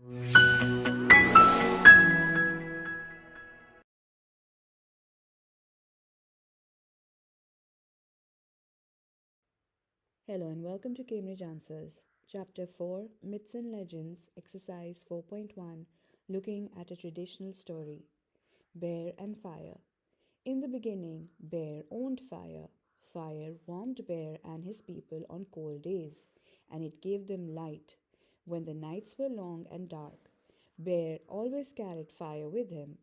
Hello and welcome to Cambridge Answers. Chapter 4 Myths and Legends, Exercise 4.1 Looking at a Traditional Story. Bear and Fire. In the beginning, Bear owned fire. Fire warmed Bear and his people on cold days, and it gave them light when the nights were long and dark. Bear always carried fire with him.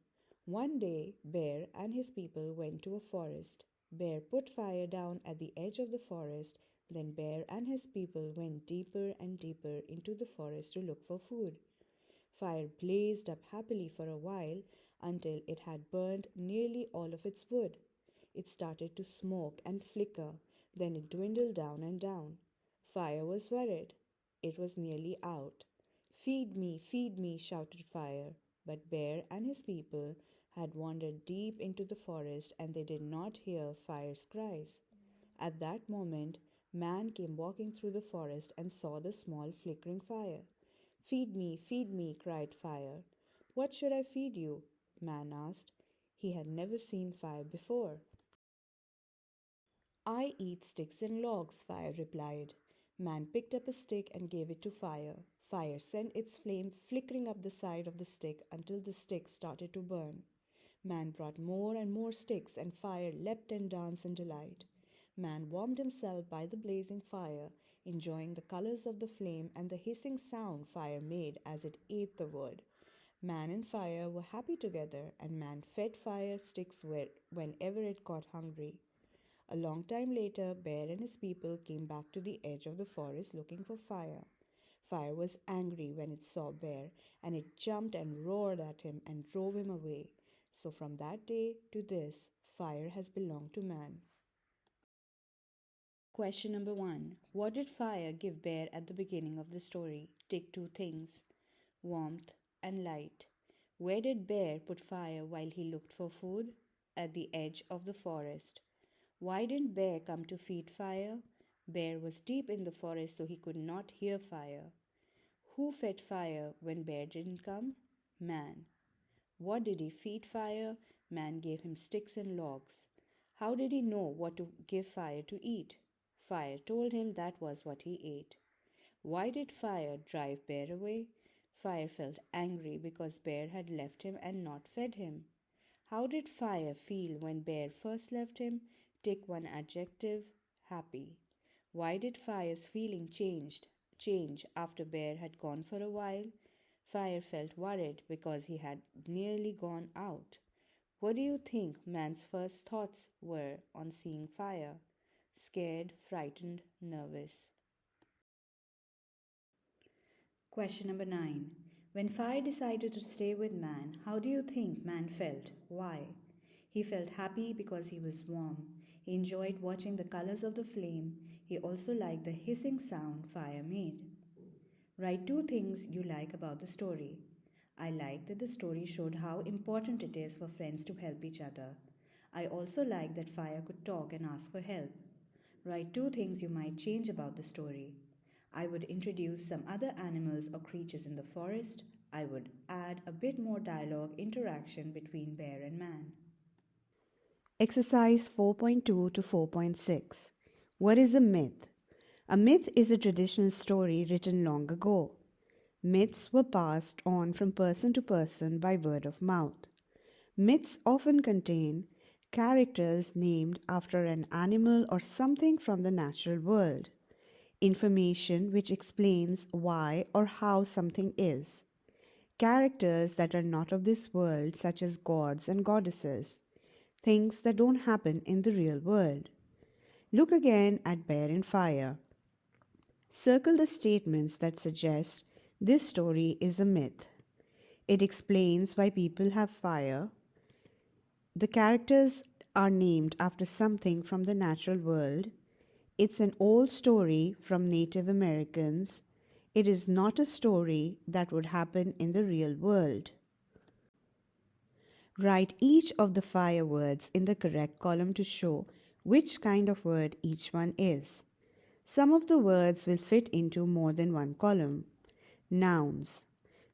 One day, Bear and his people went to a forest. Bear put fire down at the edge of the forest. Then Bear and his people went deeper and deeper into the forest to look for food. Fire blazed up happily for a while until it had burned nearly all of its wood. It started to smoke and flicker, then it dwindled down and down. Fire was worried. It was nearly out. Feed me, shouted Fire. But Bear and his people had wandered deep into the forest and they did not hear Fire's cries. At that moment, Man came walking through the forest and saw the small flickering fire. Feed me, cried Fire. What should I feed you? Man asked. He had never seen fire before. I eat sticks and logs, Fire replied. Man picked up a stick and gave it to Fire. Fire sent its flame flickering up the side of the stick until the stick started to burn. Man brought more and more sticks, and Fire leapt and danced in delight. Man warmed himself by the blazing fire, enjoying the colors of the flame and the hissing sound fire made as it ate the wood. Man and Fire were happy together, and Man fed Fire sticks whenever it got hungry. A long time later, Bear and his people came back to the edge of the forest looking for Fire. Fire was angry when it saw Bear, and it jumped and roared at him and drove him away. So from that day to this, Fire has belonged to man. Question number 1. What did Fire give Bear at the beginning of the story? Tick two things: warmth and light. Where did Bear put Fire while he looked for food? At the edge of the forest. Why didn't Bear come to feed Fire? Bear was deep in the forest so he could not hear Fire. Who fed Fire when Bear didn't come? Man. What did he feed Fire? Man gave him sticks and logs. How did he know what to give Fire to eat? Fire told him that was what he ate. Why did Fire drive Bear away? Fire felt angry because Bear had left him and not fed him. How did Fire feel when Bear first left him? Tick one adjective: happy. Why did Fire's feeling change after Bear had gone for a while? Fire felt worried because he had nearly gone out. What do you think man's first thoughts were on seeing Fire? Scared, frightened, nervous. Question number 9. When Fire decided to stay with man, how do you think man felt? Why? He felt happy because he was warm. He enjoyed watching the colors of the flame. He also liked the hissing sound Fire made. Write two things you like about the story. I like that the story showed how important it is for friends to help each other. I also like that Fire could talk and ask for help. Write two things you might change about the story. I would introduce some other animals or creatures in the forest. I would add a bit more dialogue interaction between bear and man. Exercise 4.2 to 4.6. What is a myth? A myth is a traditional story written long ago. Myths were passed on from person to person by word of mouth. Myths often contain characters named after an animal or something from the natural world, information which explains why or how something is, characters that are not of this world, such as gods and goddesses, things that don't happen in the real world. Look again at Bear and Fire. Circle the statements that suggest this story is a myth. It explains why people have fire. The characters are named after something from the natural world. It's an old story from Native Americans. It is not a story that would happen in the real world. Write each of the fire words in the correct column to show which kind of word each one is. Some of the words will fit into more than one column. Nouns.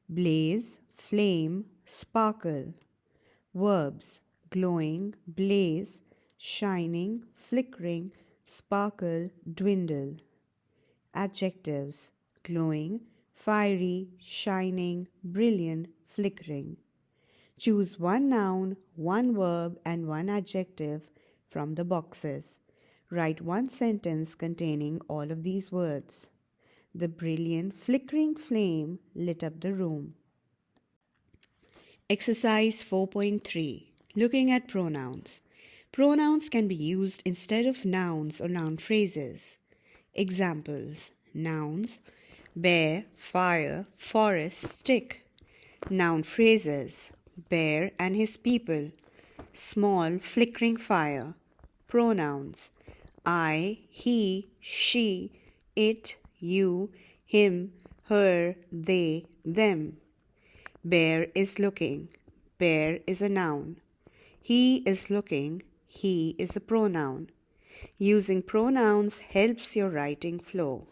blaze, flame, sparkle. Verbs: glowing, blaze, shining, flickering, sparkle, dwindle. Adjectives: glowing, fiery, shining, brilliant, flickering. Choose one noun, one verb, and one adjective from the boxes. Write one sentence containing all of these words. The brilliant, flickering flame lit up the room. Exercise 4.3. Looking at pronouns. Pronouns can be used instead of nouns or noun phrases. Examples: nouns: bear, fire, forest, stick. Noun phrases: bear and his people, small flickering fire. Pronouns: I, he, she, it, you, him, her, they, them. Bear is looking. Bear is a noun. He is looking. He is a pronoun. Using pronouns helps your writing flow.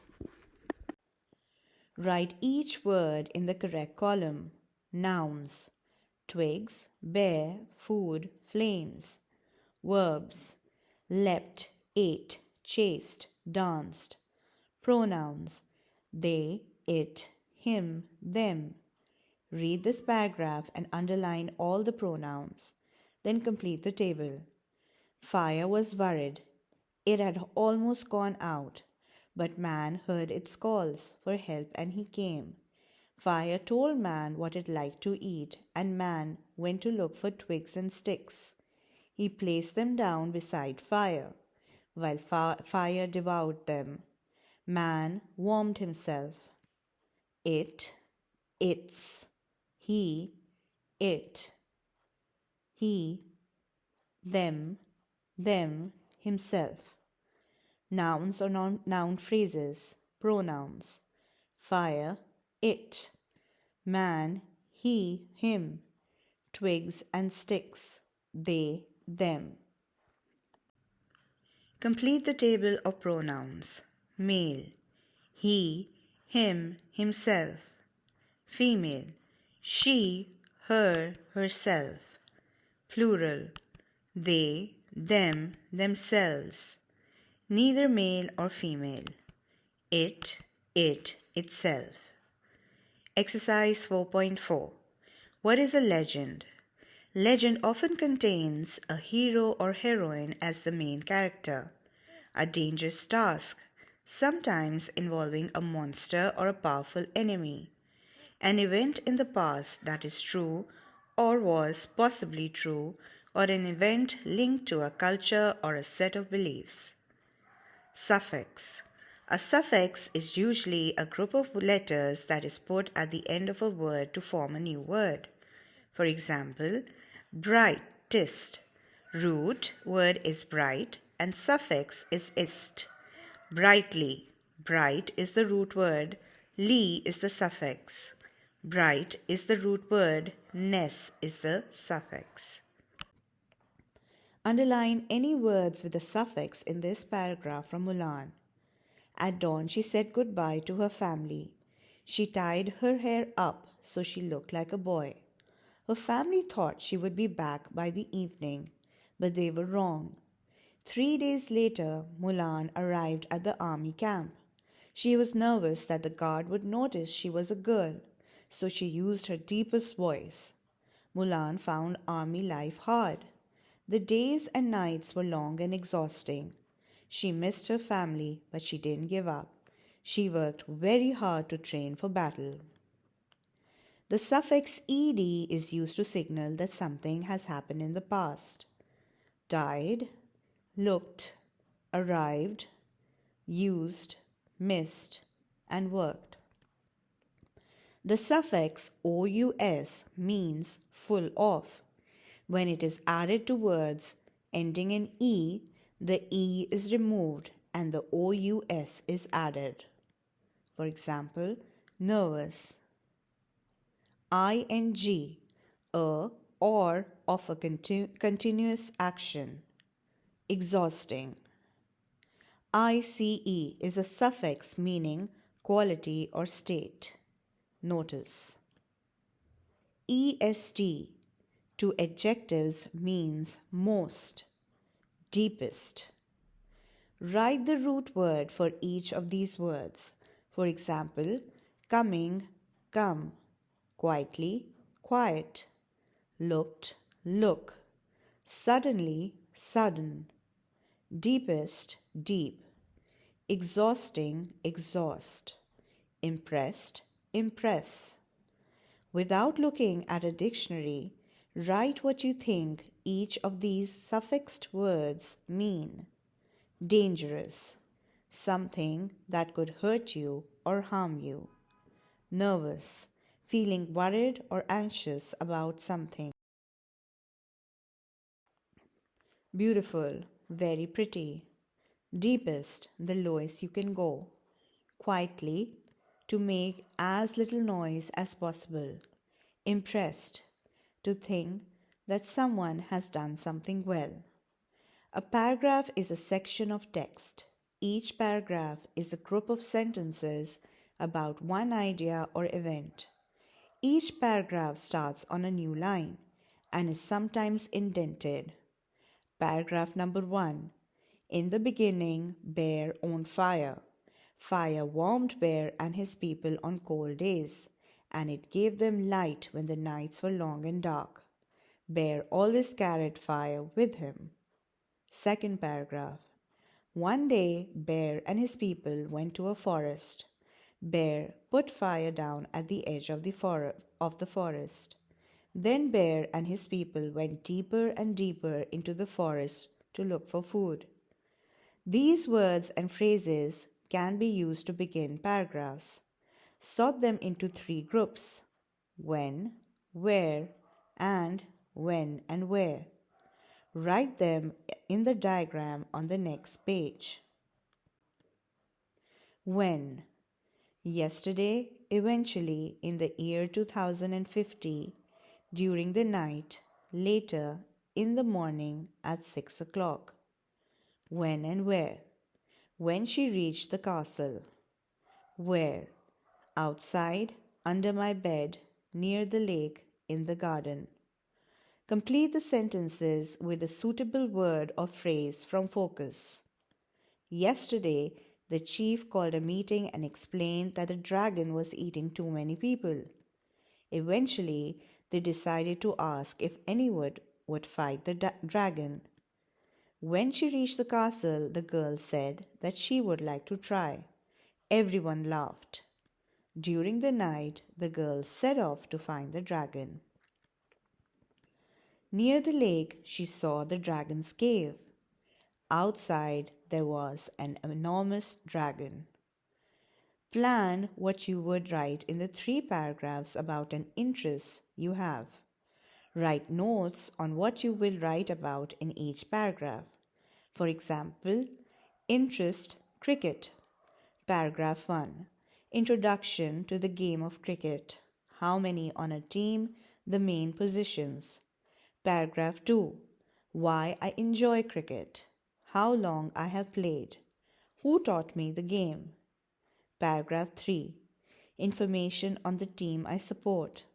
Write each word in the correct column. Nouns: twigs, bear, food, flames. Verbs: leapt, ate, chased, danced. Pronouns: they, it, him, them. Read this paragraph and underline all the pronouns. Then complete the table. Fire was worried. It had almost gone out, but man heard its calls for help and he came. Fire told man what it liked to eat, and man went to look for twigs and sticks. He placed them down beside fire, while fire devoured them. Man warmed himself. It, its, he, it, he, them, himself. Nouns or noun phrases. Pronouns: fire, it, man, he, him, twigs and sticks, they, them. Complete the table of pronouns. Male: he, him, himself. Female: she, her, herself. Plural: they, them, themselves. Neither male or female. It, itself. Exercise 4.4. What is a legend? Legend often contains a hero or heroine as the main character. A dangerous task, sometimes involving a monster or a powerful enemy. An event in the past that is true or was possibly true, or an event linked to a culture or a set of beliefs. Suffix. A suffix is usually a group of letters that is put at the end of a word to form a new word. For example, brightest. Root word is bright and suffix is ist. Brightly. Bright is the root word, ly is the suffix. Bright is the root word, ness is the suffix. Underline any words with a suffix in this paragraph from Mulan. At dawn, she said goodbye to her family. She tied her hair up so she looked like a boy. Her family thought she would be back by the evening, but they were wrong. 3 days later, Mulan arrived at the army camp. She was nervous that the guard would notice she was a girl, so she used her deepest voice. Mulan found army life hard. The days and nights were long and exhausting. She missed her family, but she didn't give up. She worked very hard to train for battle. The suffix ed is used to signal that something has happened in the past. Died, looked, arrived, used, missed, and worked. The suffix ous means full of. When it is added to words ending in e, the e is removed and the ous is added. For example, nervous. ing, a or of a continuous action. Exhausting. ICE is a suffix meaning quality or state. Notice. est to adjectives means most, deepest. Write the root word for each of these words. For example, coming, come, quietly, quiet, looked, look, suddenly, sudden, deepest, deep, exhausting, exhaust, impressed, impress. Without looking at a dictionary, write what you think each of these suffixed words mean. Dangerous, something that could hurt you or harm you. Nervous, feeling worried or anxious about something. Beautiful, very pretty. Deepest, the lowest you can go. Quietly, to make as little noise as possible. Impressed, to think that someone has done something well. A paragraph is a section of text. Each paragraph is a group of sentences about one idea or event. Each paragraph starts on a new line and is sometimes indented. Paragraph number 1. In the beginning, Bear owned fire. Fire warmed Bear and his people on cold days, and it gave them light when the nights were long and dark. Bear always carried fire with him. Second paragraph. One day, Bear and his people went to a forest. Bear put fire down at the edge of the forest. Then Bear and his people went deeper and deeper into the forest to look for food. These words and phrases can be used to begin paragraphs. Sort them into 3 groups: when, where, and when and where. Write them in the diagram on the next page. When. Yesterday, eventually, in the year 2050, during the night, later, in the morning at 6 o'clock. When and where. When she reached the castle. Where. Outside, under my bed, near the lake, in the garden. Complete the sentences with a suitable word or phrase from focus. Yesterday, the chief called a meeting and explained that the dragon was eating too many people. Eventually, they decided to ask if anyone would fight the dragon. When she reached the castle, the girl said that she would like to try. Everyone laughed. During the night, the girl set off to find the dragon. Near the lake, she saw the dragon's cave. Outside, there was an enormous dragon. Plan what you would write in the 3 paragraphs about an interest you have. Write notes on what you will write about in each paragraph. For example, interest, cricket. Paragraph 1. Introduction to the game of cricket. How many on a team, the main positions. Paragraph 2. Why I enjoy cricket. How long I have played. Who taught me the game. Paragraph 3. Information on the team I support.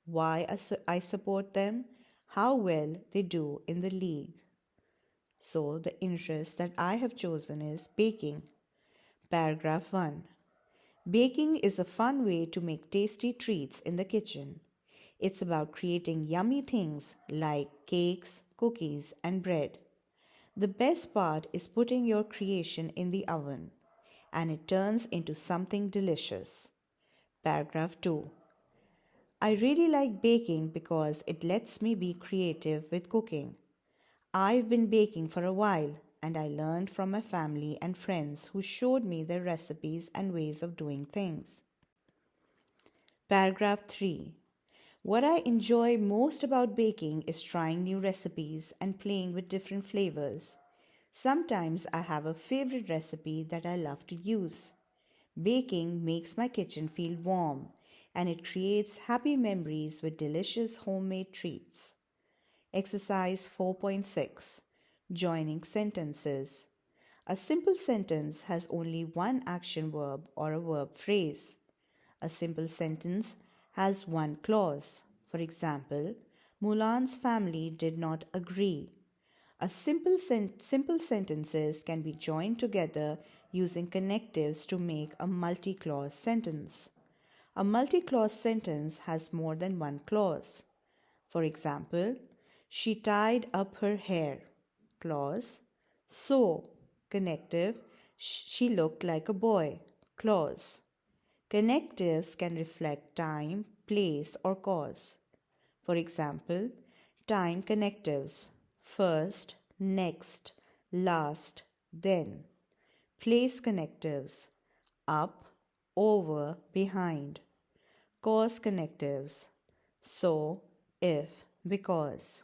Why I support them. How well they do in the league. So the interest that I have chosen is baking. Paragraph 1. Baking is a fun way to make tasty treats in the kitchen. It's about creating yummy things like cakes, cookies, and bread. The best part is putting your creation in the oven, and it turns into something delicious. Paragraph 2. I really like baking because it lets me be creative with cooking. I've been baking for a while, and I learned from my family and friends who showed me their recipes and ways of doing things. Paragraph 3. What I enjoy most about baking is trying new recipes and playing with different flavors. Sometimes I have a favorite recipe that I love to use. Baking makes my kitchen feel warm, and it creates happy memories with delicious homemade treats. Exercise 4.6. Joining sentences. A simple sentence has only one action verb or a verb phrase. A simple sentence has one clause. For example, Mulan's family did not agree. A simple sentences can be joined together using connectives to make a multi-clause sentence. A multi-clause sentence has more than one clause. For example, she tied up her hair. Clause. So, connective, she looked like a boy. Clause. Connectives can reflect time, place, or cause. For example, time connectives first, next, last, then. Place connectives up, over, behind. Cause connectives so, if, because.